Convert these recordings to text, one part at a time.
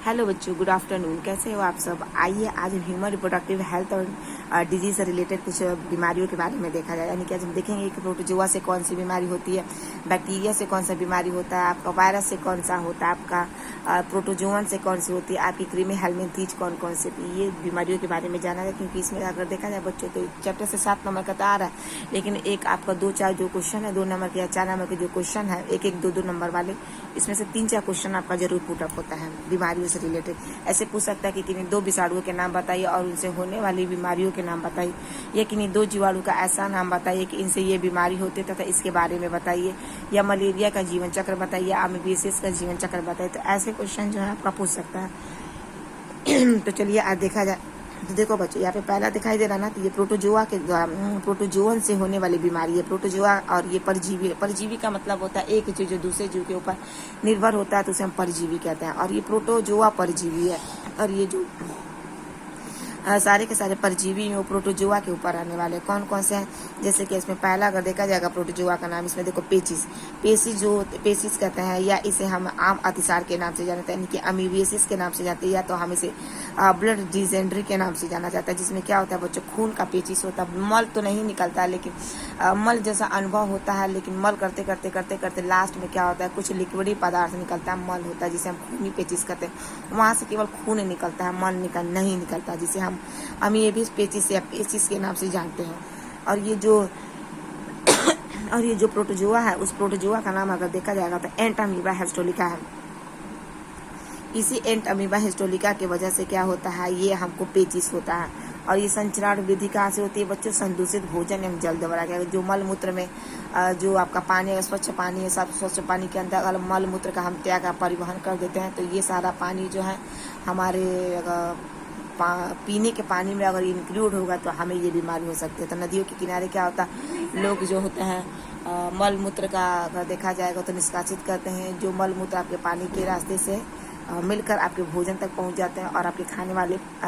Hello बच्चों, good afternoon. कैसे हो आप सब? आइए आज ह्यूमन रिप्रोडक्टिव हेल्थ और डिजीज से रिलेटेड कुछ बीमारियों के बारे में देखा जाए। यानी कि आज हम देखेंगे कि प्रोटोजोआ से कौन सी बीमारी होती है, बैक्टीरिया से कौन सा बीमारी होता है, आपका वायरस से कौन सा होता है, आपका प्रोटोजोअन से कौन सी होती है, आपकी क्रीमी हेलमिंथीज कौन कौन से, ये बीमारियों के बारे में जाना है। क्योंकि इसमें अगर देखा जाए बच्चों तो चैप्टर से 7 नंबर का तो आ रहा है, लेकिन एक आपका 2-4 जो क्वेश्चन है 2 नंबर के या 4 नंबर के जो क्वेश्चन है, 1-1, 2-2 नंबर वाले, इसमें से 3-4 क्वेश्चन आपका जरूर पुटअप होता है बीमारियों से रिलेटेड। ऐसे पूछ सकता है कि किन्हीं 2 विषाणुओं के नाम बताइए और उनसे होने वाली बीमारियों के नाम बताइए, या किन्हीं 2 जीवाणु का ऐसा नाम बताइए कि इनसे ये बीमारी होती है तथा इसके बारे में बताइए, या मलेरिया का जीवन चक्र बताइए, या अमीबियासिस का जीवन चक्र बताइए। तो ऐसे क्वेश्चन जो है आपका पूछ सकता है। तो चलिए आज देखा जाए। तो देखो बच्चों, यहाँ पे पहला दिखाई दे रहा ना, तो ये प्रोटोजोआ के प्रोटोजोअन से होने वाली बीमारी है। प्रोटोजोआ और ये परजीवी। परजीवी का मतलब होता है एक जीव जो दूसरे जीव के ऊपर निर्भर होता है, तो उसे हम परजीवी कहते हैं। और ये प्रोटोजोआ परजीवी है। और ये जो सारे के सारे परजीवी में वो प्रोटोजोआ के ऊपर आने वाले कौन कौन से हैं, जैसे कि इसमें पहला अगर देखा जाएगा प्रोटोजोआ का नाम, इसमें देखो पेचिस। पेसिस कहते हैं, या इसे हम आम अतिसार के नाम से जानते हैं, यानी कि अमीबियासिस के नाम से जानते हैं, या तो हम इसे ब्लड डिजेंड्री के नाम से जाना जाता है, जिसमें क्या होता है बच्चों, खून का पेचिस होता है। मल तो नहीं निकलता है, लेकिन मल जैसा अनुभव होता है, लेकिन मल करते करते करते करते लास्ट में क्या होता है, कुछ लिक्विडी पदार्थ निकलता है, मल होता है, जिसे हम खूनी पेचिस कहते हैं। वहां से केवल खून निकलता है, मल नहीं निकलता, जिसे हम अमीबियस पेचिस या पेचिस के नाम से जानते हैं। और ये जो प्रोटोजोआ है, उस प्रोटोजोआ का नाम अगर देखा जाएगा तो एंट अमीबा हिस्टोलिका है। इसी एंट अमीबा हिस्टोलिका की वजह से क्या होता है, ये हमको पेचिस होता है। और ये संचरण वृद्धि कहाँ से होती है बच्चों, संदूषित भोजन एवं जल द्वारा। क्या जो मल मूत्र में जो आपका पानी है, स्वच्छ पानी है, स्वच्छ पानी के अंदर अगर मल मूत्र का हम त्याग का परिवहन कर देते हैं, तो ये सारा पानी जो है हमारे पीने के पानी में अगर इंक्लूड होगा तो हमें ये बीमारी हो सकती है। तो नदियों के किनारे क्या होता है, लोग जो होते हैं मल मूत्र का अगर देखा जाएगा तो निष्कासित करते हैं। जो मल मूत्र आपके पानी के रास्ते से मिलकर आपके भोजन तक पहुंच जाते हैं और आपके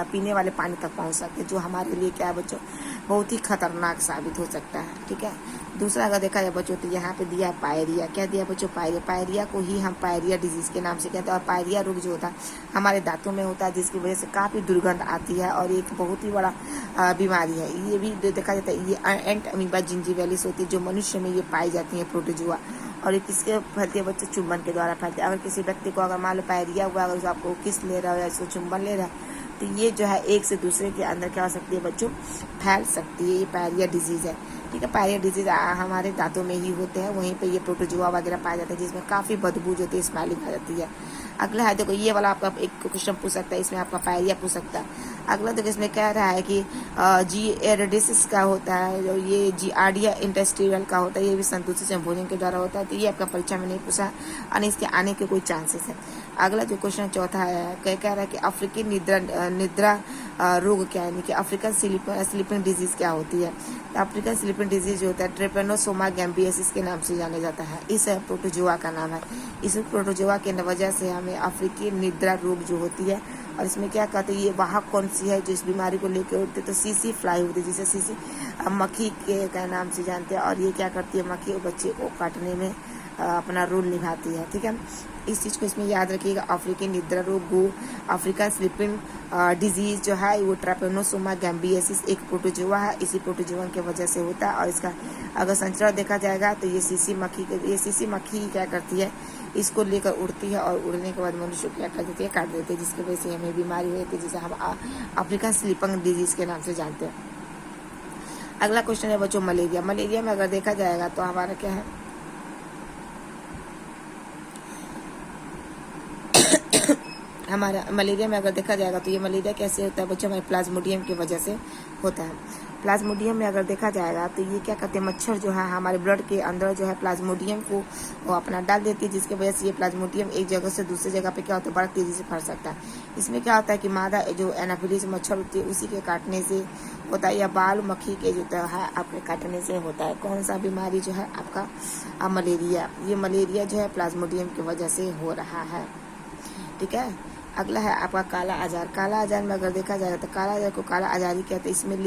पीने वाले पानी तक पहुंच सकते हैं, जो हमारे लिए क्या है बच्चों, बहुत ही खतरनाक साबित हो सकता है। ठीक है। दूसरा अगर देखा जाए बच्चों तो यहाँ पे दिया है पायरिया। क्या दिया बच्चों, पायरिया। पायरिया को ही हम पायरिया डिजीज के नाम से कहते हैं। और पायरिया रोग जो होता है हमारे दांतों में होता है, जिसकी वजह से काफी दुर्गंध आती है और एक बहुत ही बड़ा बीमारी है। ये भी देखा जाता है, ये एंट अमीबा जिंजीवैलिस होती है, जो मनुष्य में ये पाई जाती है प्रोटोजोआ। और ये किसके फैलती है बच्चों, चुंबन के द्वारा फैलती है। अगर किसी व्यक्ति को अगर मान लो पायरिया हुआ, अगर आपको किस ले रहा है या इसको चुंबन ले रहा है, तो ये जो है एक से दूसरे के अंदर क्या हो सकती है बच्चों, फैल सकती है। ये पायरिया डिजीज है। ठीक है। पायरिया डिजीज हमारे दांतों में ही होते हैं, वहीं पे ये प्रोटोजोआ वगैरह पाया जाता है, जिसमें काफी बदबू जो होती है, स्मेलिंग आ जाती है। अगला है देखो, ये वाला आपका एक क्वेश्चन पूछ सकता है, इसमें आपका पायरिया पूछ सकता है। अगला देखो, इसमें कह रहा है कि जी एरिडिसिस का होता है, जो ये जी आर्डिया इंटेस्टिनल का होता है, ये भी संतुष्टि से भोजन के द्वारा होता है। तो ये आपका परीक्षा में नहीं पूछा और इसके आने के कोई चांसेस है। अगला जो क्वेश्चन चौथा है, कह रहा है कि अफ्रीकी निद्रा रोग क्या है, यानी कि अफ्रीकन स्लीपिंग डिजीज क्या होती है। तो अफ्रीकन स्लीपिंग डिजीज जो होता है ट्रेपेनोसोमा गैम्बियसिस के नाम से जाना जाता है। इस प्रोटोजोआ का नाम है। इस प्रोटोजोआ की वजह से हमें अफ्रीकी निद्रा रोग जो होती है, और इसमें क्या कहते हैं, ये वाहक कौन सी है जो इस बीमारी को लेकर उठते, तो सीसी फ्लाई होती है, जिसे सीसी मक्खी के नाम से जानते हैं। और ये क्या करती है, मक्खी और बच्चे को काटने में अपना रोल निभाती है। ठीक है। इस चीज को इसमें याद रखिएगा। अफ्रीकी निद्रा रोग, अफ्रीकन स्लीपिंग डिजीज जो है वो ट्रेपेनोसोमा गैम्बियसिस एक प्रोटोजोआ है। इसी प्रोटोजोआ की वजह से होता है। और इसका अगर संचरण देखा जाएगा तो ये सीसी मक्खी क्या करती है, इसको लेकर उड़ती है, और उड़ने के बाद मनुष्य क्या कर देती है, काट देती है, जिसकी वजह से हमें बीमारी होती है, जिसे हम अफ्रीकन स्लीपिंग डिजीज के नाम से जानते हैं। अगला क्वेश्चन है बच्चों मलेरिया। मलेरिया में अगर देखा जाएगा तो हमारा क्या है, हमारा मलेरिया में अगर देखा जाएगा तो ये मलेरिया कैसे होता है बच्चों, हमारे प्लाज्मोडियम की वजह से होता है। प्लाज्मोडियम में अगर देखा जाएगा तो ये क्या करते हैं, मच्छर जो है हमारे ब्लड के अंदर जो है प्लाज्मोडियम को वो अपना डाल देती है, जिसकी वजह से ये प्लाज्मोडियम एक जगह से दूसरी जगह पे क्या होता है, बड़ा तेजी से फैल सकता है। इसमें क्या होता है कि मादा जो एनाफिलिस मच्छर होती है उसी के काटने से होता है, या बाल मक्खी के जो है आपके काटने से होता है। कौन सा बीमारी जो है आपका मलेरिया। ये मलेरिया जो है प्लाज्मोडियम की वजह से हो रहा है। ठीक है। अगला है आपका काला आजार। काला आजार में अगर देखा जाएगा तो काला आजार को काला आजार ही कहते हैं। इसमें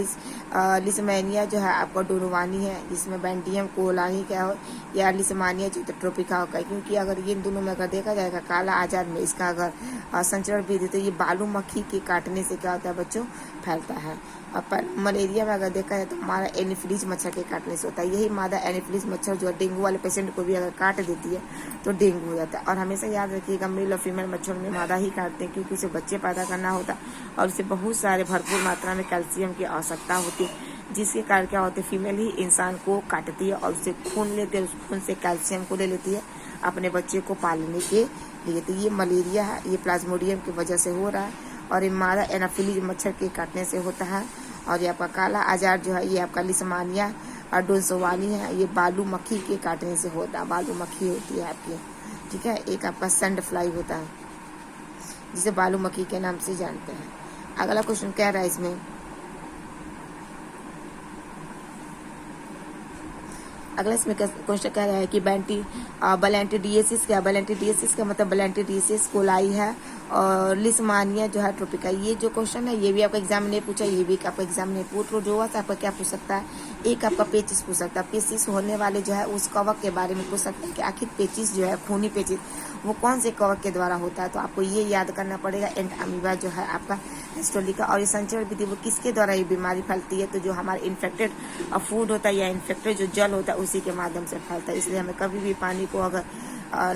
लिसमैनिया जो है आपका डोनोवानी है, जिसमें बैंडियम कोलानी क्या हो या लिसमानिया जो ट्रोपिका होगा। क्योंकि अगर ये दोनों में अगर देखा जाएगा काला आजार में इसका अगर संचरण भी दे तो ये बालू मक्खी के काटने से क्या होता है बच्चों, फैलता है। और मलेरिया में अगर देखा जाए तो हमारा एनीफिलीज मच्छर के काटने से होता है। यही मादा एनीफिलीज मच्छर जो है डेंगू वाले पेशेंट को भी अगर काट देती है तो डेंगू हो जाता है। और हमेशा याद रखिएगा मेल और फीमेल मच्छर में मादा ही काटते हैं, क्योंकि उसे बच्चे पैदा करना होता है और उसे बहुत सारे भरपूर मात्रा में कैल्शियम की आवश्यकता होती है, जिसके कारण क्या होते हैं फीमेल ही इंसान को काटती है और उससे खून लेते हैं, उस खून से कैल्शियम को ले लेती है अपने बच्चे को पालने के लिए। तो ये मलेरिया है, ये प्लाज्मोडियम की वजह से हो रहा है और ये मादा एनाफिलीज मच्छर के काटने से होता है। और ये आपका काला आजार जो है ये आपका लिसमानिया और डोनसोवानी है, ये बालू मक्खी के काटने से होता है। बालू मक्खी होती है आपकी, ठीक है। एक आपका सैंड फ्लाई होता है जिसे बालू मक्खी के नाम से जानते हैं। अगला क्वेश्चन क्या रहा है इसमें, अगला इसमें क्वेश्चन कह रहा है कि बैलेंटिडिएसिस क्या, बैलेंटिडिएसिस का मतलब बैलेंटिडिएसिस कोलाई है और लिसमानिया जो है ट्रोपिका। ये जो क्वेश्चन है ये भी आपका एग्जाम ने पूछा, ये भी आपका एग्जाम ने पूछ जो हुआ आपका क्या पूछ सकता है, एक आपका पेचिस पूछ सकता है। पेचिस होने वाले जो है उस कवक के बारे में पूछ सकते हैं कि आखिर पेचिस जो है खूनी पेचिस वो कौन से कवक के द्वारा होता है। तो आपको ये याद करना पड़ेगा एंट अमीबा जो है आपका हिस्टोलिका। और ये संचरण विधि वो किसके द्वारा ये बीमारी फैलती है, तो जो हमारे इन्फेक्टेड फूड होता है या इन्फेक्टेड जो जल होता है उसी के माध्यम से फैलता है। इसलिए हमें कभी भी पानी को अगर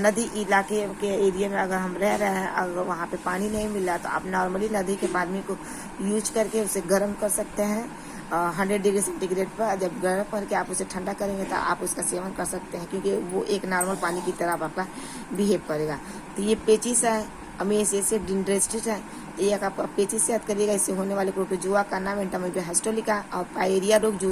नदी इलाके के एरिया में अगर हम रह रहे हैं, अगर वहाँ पे पानी नहीं मिल रहा तो आप नॉर्मली नदी के पानी को यूज करके उसे गर्म कर सकते हैं 100 डिग्री सेंटीग्रेड पर। जब गर्म करके आप उसे ठंडा करेंगे तो आप उसका सेवन कर सकते हैं, क्योंकि वो एक नॉर्मल पानी की तरह आपका बिहेव करेगा। तो ये पेचिस है, अमीस एसिड डिंड्रेस्टिस है, एक आपका पेचिस से याद करिएगा। इससे होने वाले प्रोटोजुआ का नाम एंटामीबा हिस्टोलिका और पायरिया रोग जो